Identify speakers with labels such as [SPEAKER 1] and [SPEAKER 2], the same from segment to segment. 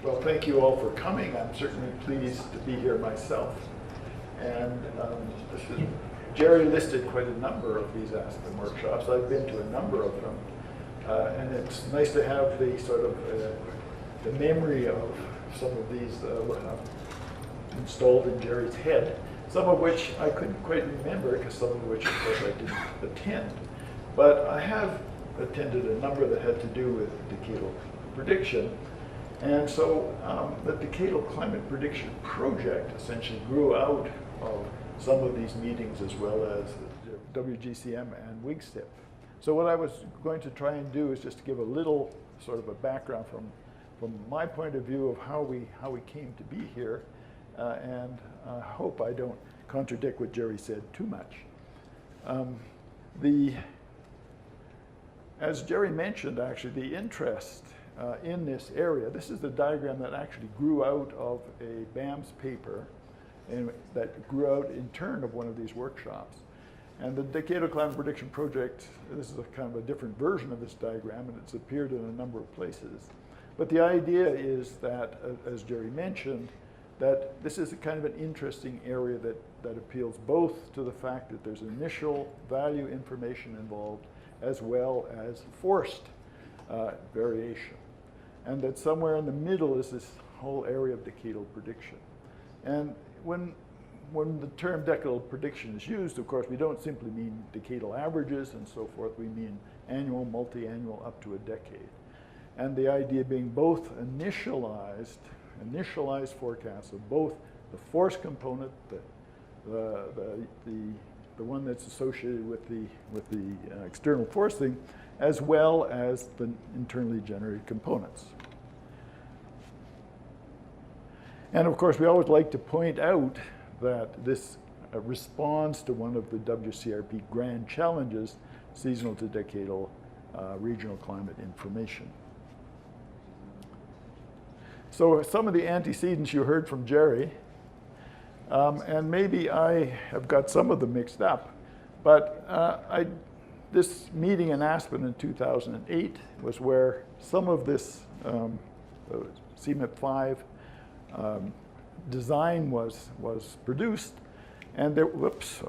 [SPEAKER 1] Well, thank you all for coming. I'm certainly pleased to be here myself. And Jerry listed quite a number of these Aspen workshops. I've been to a number of them. And it's nice to have the sort of the memory of some of these installed in Jerry's head, some of which I couldn't quite remember, because some of which, of course, I didn't attend. But I have attended a number that had to do with decadal prediction. And so the Decadal Climate Prediction Project essentially grew out of some of these meetings, as well as WGCM and WCRP. So what I was going to try and do is just to give a little sort of a background from my point of view of how we came to be here, and I hope I don't contradict what Jerry said too much. As Jerry mentioned, actually, the interest in this area, this is the diagram that actually grew out of a BAMS paper, and that grew out in turn of one of these workshops. And the Decadal Climate Prediction Project, this is a kind of a different version of this diagram, and it's appeared in a number of places. But the idea is that, as Jerry mentioned, that this is a kind of an interesting area that appeals both to the fact that there's initial value information involved, as well as forced variation. And that somewhere in the middle is this whole area of decadal prediction. And when the term decadal prediction is used, of course, we don't simply mean decadal averages and so forth. We mean annual, multi-annual, up to a decade. And the idea being both initialized forecasts of both the force component, the one that's associated with the external forcing, as well as the internally generated components. And of course, we always like to point out that this responds to one of the WCRP grand challenges, seasonal to decadal regional climate information. So some of the antecedents you heard from Jerry, and maybe I have got some of them mixed up, but this meeting in Aspen in 2008 was where some of this CMIP-5 design was produced, and there, whoops,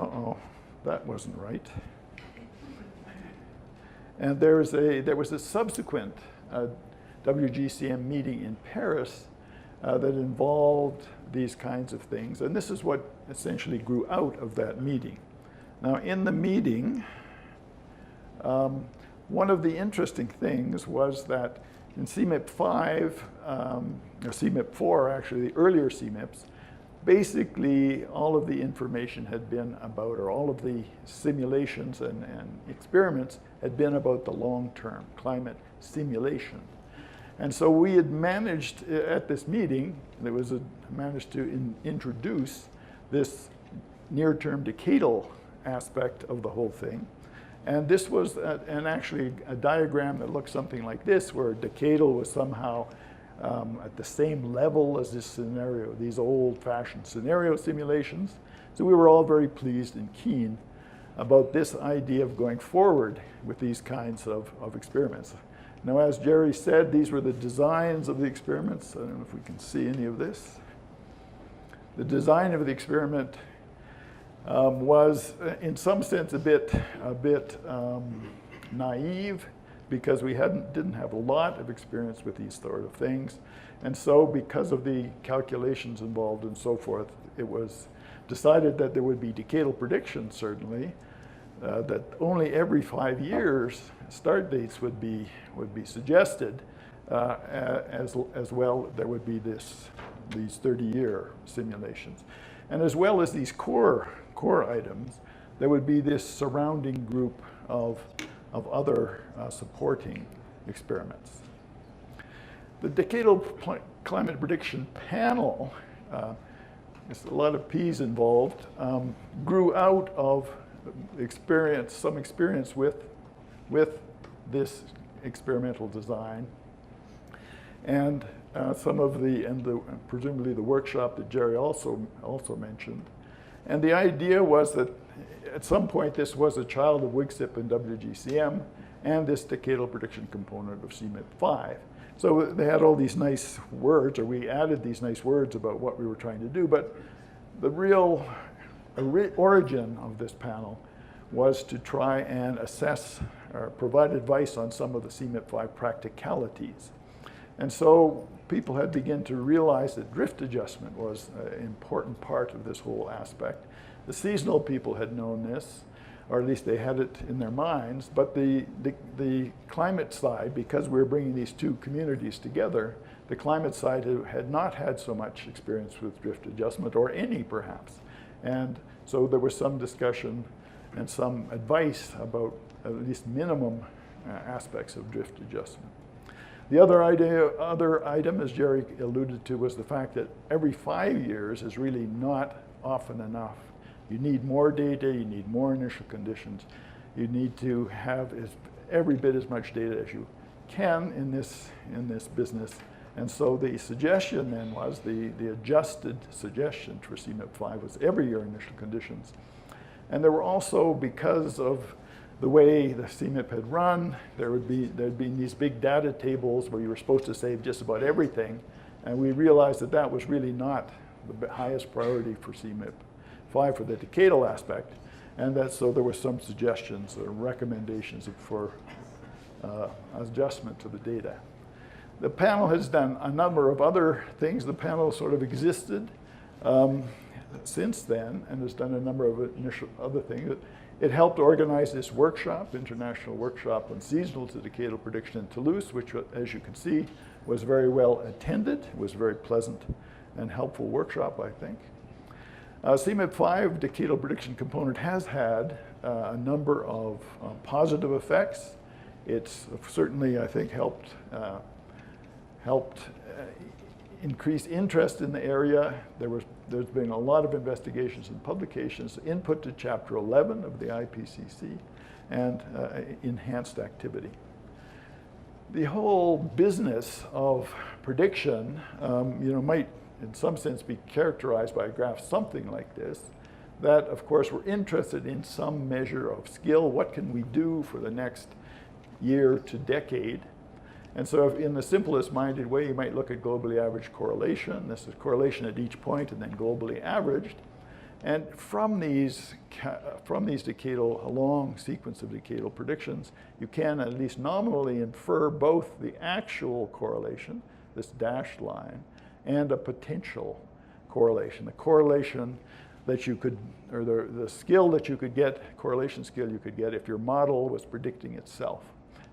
[SPEAKER 1] that wasn't right. And there was a subsequent WGCM meeting in Paris that involved these kinds of things, and this is what essentially grew out of that meeting. Now, in the meeting, one of the interesting things was that in CMIP-5, or CMIP-4 actually, the earlier CMIPs, basically all of the information had been about, or all of the simulations and experiments had been about the long-term climate simulation. And so we had managed at this meeting, managed to introduce this near-term decadal aspect of the whole thing. And this was actually a diagram that looked something like this, where decadal was somehow at the same level as this scenario, these old-fashioned scenario simulations. So we were all very pleased and keen about this idea of going forward with these kinds of experiments. Now, as Jerry said, these were the designs of the experiments. I don't know if we can see any of this. The design of the experiment was, in some sense, a bit naive, because we didn't have a lot of experience with these sort of things. And so, because of the calculations involved and so forth, it was decided that there would be decadal predictions, certainly, that only every 5 years start dates would be suggested, as well there would be these 30-year simulations. And as well as these core items, there would be this surrounding group of other supporting experiments. The Decadal Climate Prediction Panel, there's a lot of P's involved, grew out of some experience with this experimental design, and presumably the workshop that Jerry also mentioned. And the idea was that at some point this was a child of WCRP and WGCM, and this decadal prediction component of CMIP-5. So they had all these nice words, or we added these nice words about what we were trying to do, but the real origin of this panel was to try and assess or provide advice on some of the CMIP-5 practicalities. And so people had begun to realize that drift adjustment was an important part of this whole aspect. The seasonal people had known this, or at least they had it in their minds, but the climate side, because we were bringing these two communities together, the climate side had not had so much experience with drift adjustment, or any perhaps. And so there was some discussion and some advice about at least minimum aspects of drift adjustment. The other item, as Jerry alluded to, was the fact that every 5 years is really not often enough. You need more data, you need more initial conditions. You need to have every bit as much data as you can in this business. And so the suggestion then was, the adjusted suggestion for CMIP-5 was every year initial conditions. And there were also, because of the way the CMIP had run, there'd be these big data tables where you were supposed to save just about everything. And we realized that that was really not the highest priority for CMIP-5 for the decadal aspect. And that so there were some suggestions or recommendations for adjustment to the data. The panel has done a number of other things. The panel sort of existed since then and has done a number of other things. It helped organize this workshop, international workshop on seasonal to decadal prediction in Toulouse, which, as you can see, was very well attended. It was a very pleasant and helpful workshop, I think. CMIP-5 decadal prediction component has had a number of positive effects. It's certainly, I think, helped increase interest in the area. There's been a lot of investigations and publications, input to Chapter 11 of the IPCC, and enhanced activity. The whole business of prediction, might in some sense be characterized by a graph something like this, that of course we're interested in some measure of skill. What can we do for the next year to decade? And so if in the simplest minded way, you might look at globally averaged correlation. This is correlation at each point and then globally averaged. And from these decadal, a long sequence of decadal predictions, you can at least nominally infer both the actual correlation, this dashed line, and a potential correlation. The correlation that you could, or the skill that you could get, correlation skill you could get if your model was predicting itself.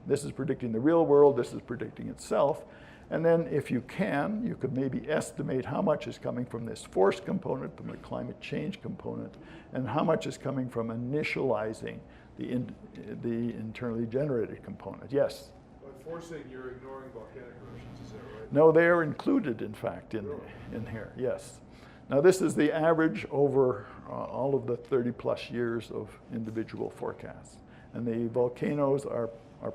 [SPEAKER 1] This is predicting the real world, this is predicting itself. And then if you can, you could maybe estimate how much is coming from this force component, from the climate change component, and how much is coming from initializing the internally generated component. Yes?
[SPEAKER 2] But forcing, you're ignoring volcanic eruptions, is that right?
[SPEAKER 1] No, they are included, in fact, in here, yes. Now this is the average over all of the 30 plus years of individual forecasts. And the volcanoes are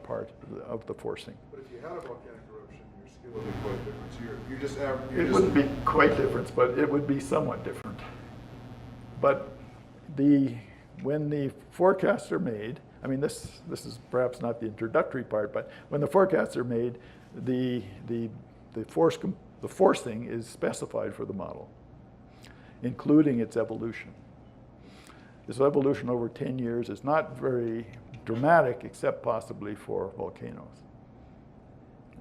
[SPEAKER 1] part of the forcing.
[SPEAKER 2] But if you had a volcanic eruption, your skill would be quite different. So you're just
[SPEAKER 1] it wouldn't be quite different, but it would be somewhat different. But when the forecasts are made, I mean, this is perhaps not the introductory part, but when the forecasts are made, the forcing is specified for the model, including its evolution. This evolution over 10 years is not very dramatic, except possibly for volcanoes,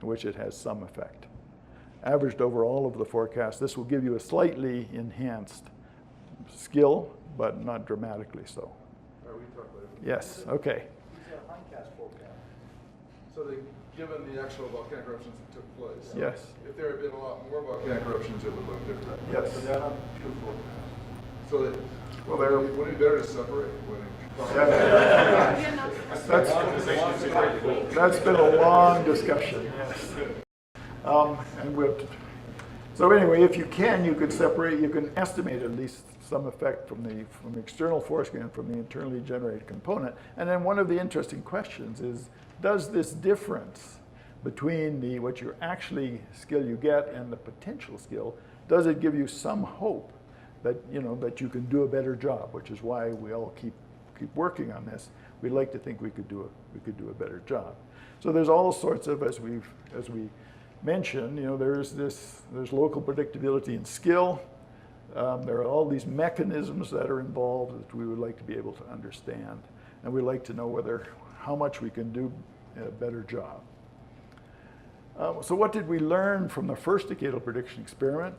[SPEAKER 1] in which it has some effect. Averaged over all of the forecasts, this will give you a slightly enhanced skill, but not dramatically so.
[SPEAKER 2] All right, we can talk later.
[SPEAKER 1] Yes, okay.
[SPEAKER 3] These are uncast forecasts.
[SPEAKER 2] So given the actual volcanic eruptions that took place,
[SPEAKER 1] Yes.
[SPEAKER 2] if there had been a lot more volcanic eruptions, it would look different.
[SPEAKER 1] Yes.
[SPEAKER 3] But they're not true forecasts.
[SPEAKER 2] So wouldn't it be better to separate?
[SPEAKER 1] That's been a long discussion. Yes. So anyway, if you can, you could separate. You can estimate at least some effect from the external forcing and from the internally generated component. And then one of the interesting questions is, does this difference between what your actually skill you get and the potential skill, does it give you some hope that that you can do a better job? Which is why we all keep working on this. We'd like to think we could do a better job. So there's all sorts of, as we mentioned, there's local predictability and skill. There are all these mechanisms that are involved that we would like to be able to understand, and we'd like to know how much we can do a better job. So what did we learn from the first decadal prediction experiment?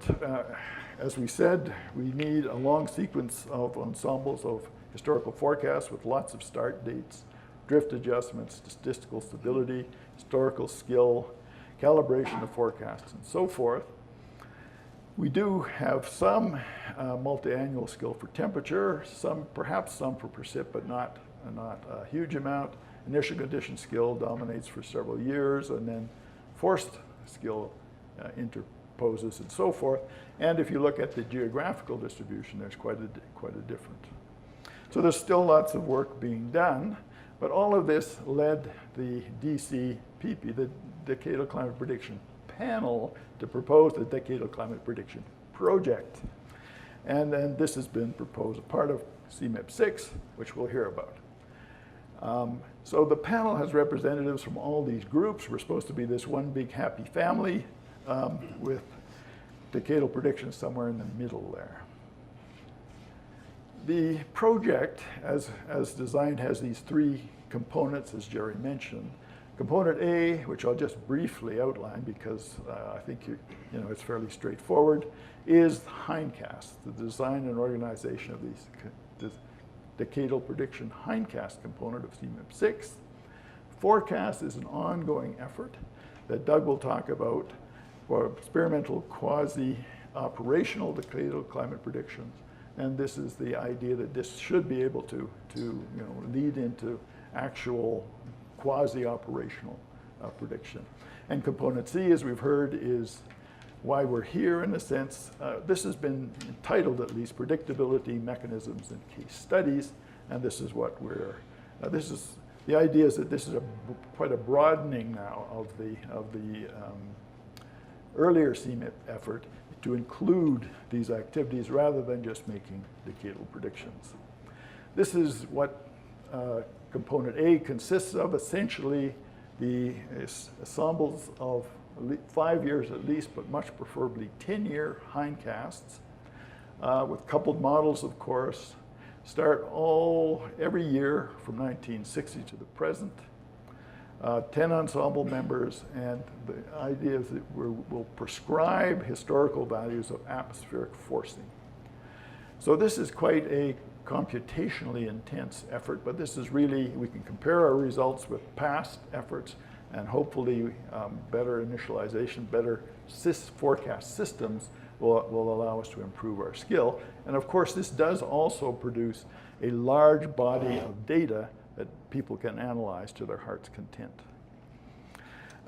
[SPEAKER 1] As we said, we need a long sequence of ensembles of historical forecasts with lots of start dates, drift adjustments, statistical stability, historical skill, calibration of forecasts, and so forth. We do have some multi-annual skill for temperature, perhaps some for precip, but not a huge amount. Initial condition skill dominates for several years, and then forced skill interposes and so forth. And if you look at the geographical distribution, there's quite a difference. So there's still lots of work being done, but all of this led the DCPP, the Decadal Climate Prediction Panel, to propose the Decadal Climate Prediction Project. And then this has been proposed, a part of CMIP 6, which we'll hear about. So the panel has representatives from all these groups. We're supposed to be this one big happy family with decadal predictions somewhere in the middle there. The project, as designed, has these three components, as Jerry mentioned. Component A, which I'll just briefly outline because I think it's fairly straightforward, is hindcast, the design and organization of these decadal prediction hindcast component of CMIP 6. Forecast is an ongoing effort that Doug will talk about for experimental quasi-operational decadal climate predictions. And this is the idea that this should be able to lead into actual quasi-operational prediction. And component C, as we've heard, is why we're here in a sense. This has been entitled at least Predictability Mechanisms in Case Studies, and this is what the idea is that this is quite a broadening now of the earlier CMIP effort to include these activities rather than just making decadal predictions. This is what component A consists of, essentially the ensembles of 5 years at least, but much preferably 10-year hindcasts with coupled models, of course, start every year from 1960 to the present. 10 ensemble members, and the idea is that we'll prescribe historical values of atmospheric forcing. So this is quite a computationally intense effort, but this is really, we can compare our results with past efforts and hopefully better initialization, better forecast systems will allow us to improve our skill. And of course, this does also produce a large body of data that people can analyze to their heart's content.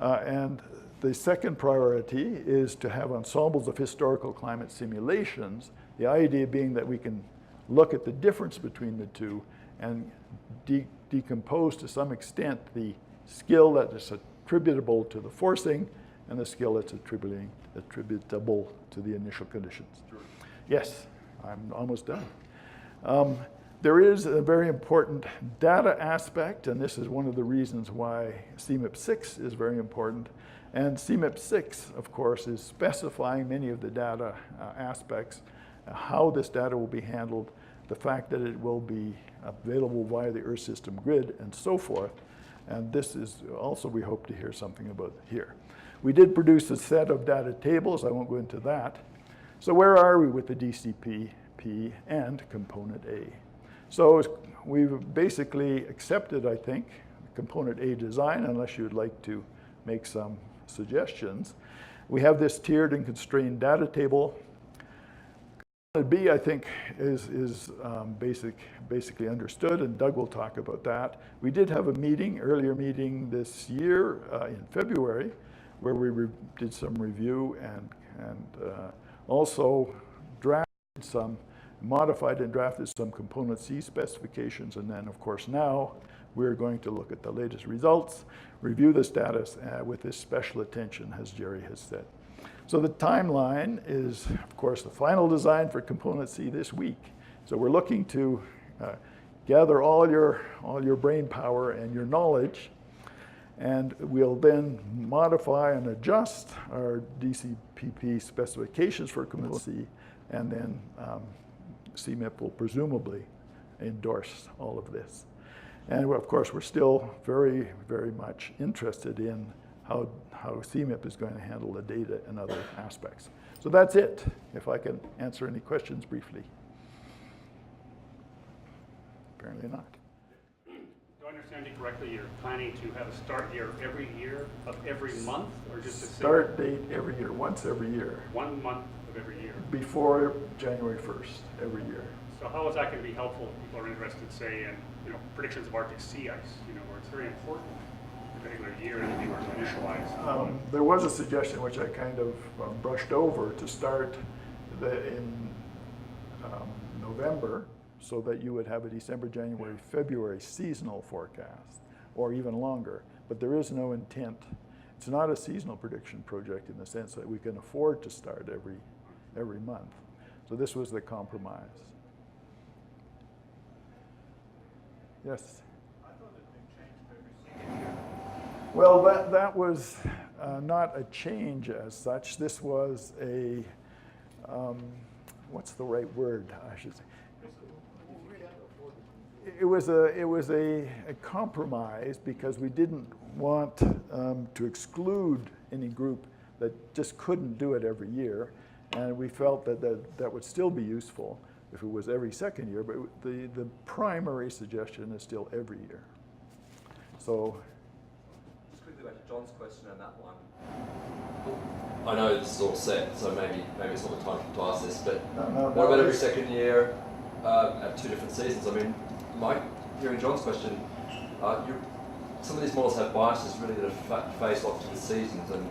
[SPEAKER 1] And the second priority is to have ensembles of historical climate simulations, the idea being that we can look at the difference between the two and decompose to some extent the skill that is attributable to the forcing and the skill that's attributable to the initial conditions. Sure. Yes, I'm almost done. There is a very important data aspect, and this is one of the reasons why CMIP 6 is very important. And CMIP 6, of course, is specifying many of the data aspects, how this data will be handled, the fact that it will be available via the Earth system grid, and so forth. And this is also, we hope to hear something about here. We did produce a set of data tables. I won't go into that. So where are we with the DCPP and component A? So we've basically accepted, I think, component A design, unless you'd like to make some suggestions. We have this tiered and constrained data table. Component B, I think, is basically understood, and Doug will talk about that. We did have a earlier meeting this year in February, where we did some review and also modified and drafted some component C specifications, and then of course now we're going to look at the latest results, review the status with this special attention, as Jerry has said. So the timeline is, of course, the final design for component C this week. So we're looking to gather all your brain power and your knowledge And we'll then modify and adjust our DCPP specifications for Component C, and then CMIP will presumably endorse all of this. And of course, we're still very, very much interested in how CMIP is going to handle the data and other aspects. So that's it, if I can answer any questions briefly. Apparently not.
[SPEAKER 4] Do I understand you correctly? You're planning to have a start year every year of every month, or just a
[SPEAKER 1] Start date every year, once every year,
[SPEAKER 4] 1 month of every year?
[SPEAKER 1] before January 1st every year.
[SPEAKER 4] So how is that going to be helpful if people are interested, say, in predictions of Arctic sea ice, where it's very important a particular year and they were to initialize?
[SPEAKER 1] There was a suggestion which I kind of brushed over to start in November, so that you would have a December, January, February seasonal forecast, or even longer. But there is no intent. It's not a seasonal prediction project in the sense that we can afford to start every month. So this was the compromise. Yes?
[SPEAKER 3] I thought it had been changed every single year.
[SPEAKER 1] Well, that was not a change as such. This was a, what's the right word, I should say? It was a compromise because we didn't want to exclude any group that just couldn't do it every year, and we felt that would still be useful if it was every second year, but the primary suggestion is still every year. So,
[SPEAKER 5] just quickly back to John's question on that one. I know this is all set, so maybe it's not the time to ask this, but what about every second year at 2 different seasons? I mean, Mike, hearing John's question, some of these models have biases really that are phase locked to the seasons, and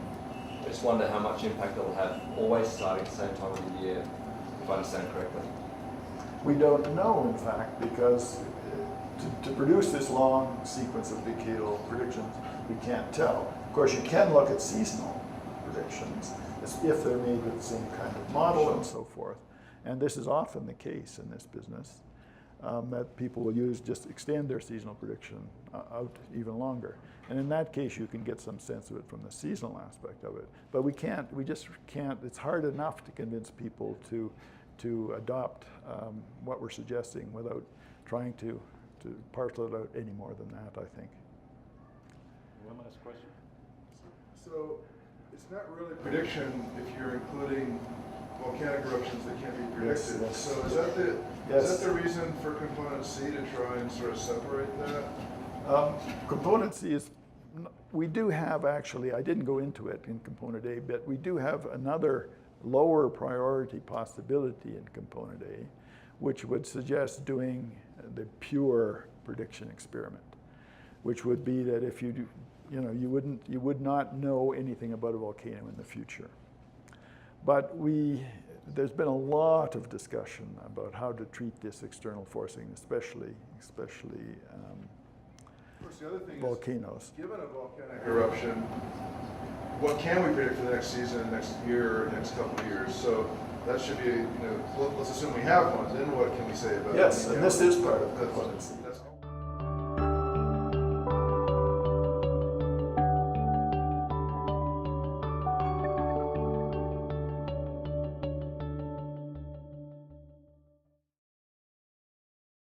[SPEAKER 5] I just wonder how much impact that will have always starting at the same time of the year, if I understand correctly.
[SPEAKER 1] we don't know, in fact, because to produce this long sequence of decadal predictions, we can't tell. Of course, you can look at seasonal predictions if they're made with the same kind of model and so forth. And this is often the case in this business, that people will just extend their seasonal prediction out even longer. And in that case, you can get some sense of it from the seasonal aspect of it. But we just can't, it's hard enough to convince people to adopt what we're suggesting without trying to parcel it out any more than that, I think.
[SPEAKER 3] One last question.
[SPEAKER 2] So it's not really prediction if you're including volcanic eruptions that can't be predicted.
[SPEAKER 1] Yes.
[SPEAKER 2] So is that the reason for Component C to try and sort of separate that?
[SPEAKER 1] Component C is, we do have actually, I didn't go into it in Component A, but we do have another lower priority possibility in Component A, which would suggest doing the pure prediction experiment, which would be that if you do, you would not know anything about a volcano in the future. But there's been a lot of discussion about how to treat this external forcing, especially
[SPEAKER 2] Of course, the other thing
[SPEAKER 1] volcanoes.
[SPEAKER 2] is, given a volcanic eruption, what can we predict for the next season, next year, or next couple of years? So that should be, let's assume we have one. Then what can we say about it?
[SPEAKER 1] Yes, and this is part of component C.
[SPEAKER 2] That's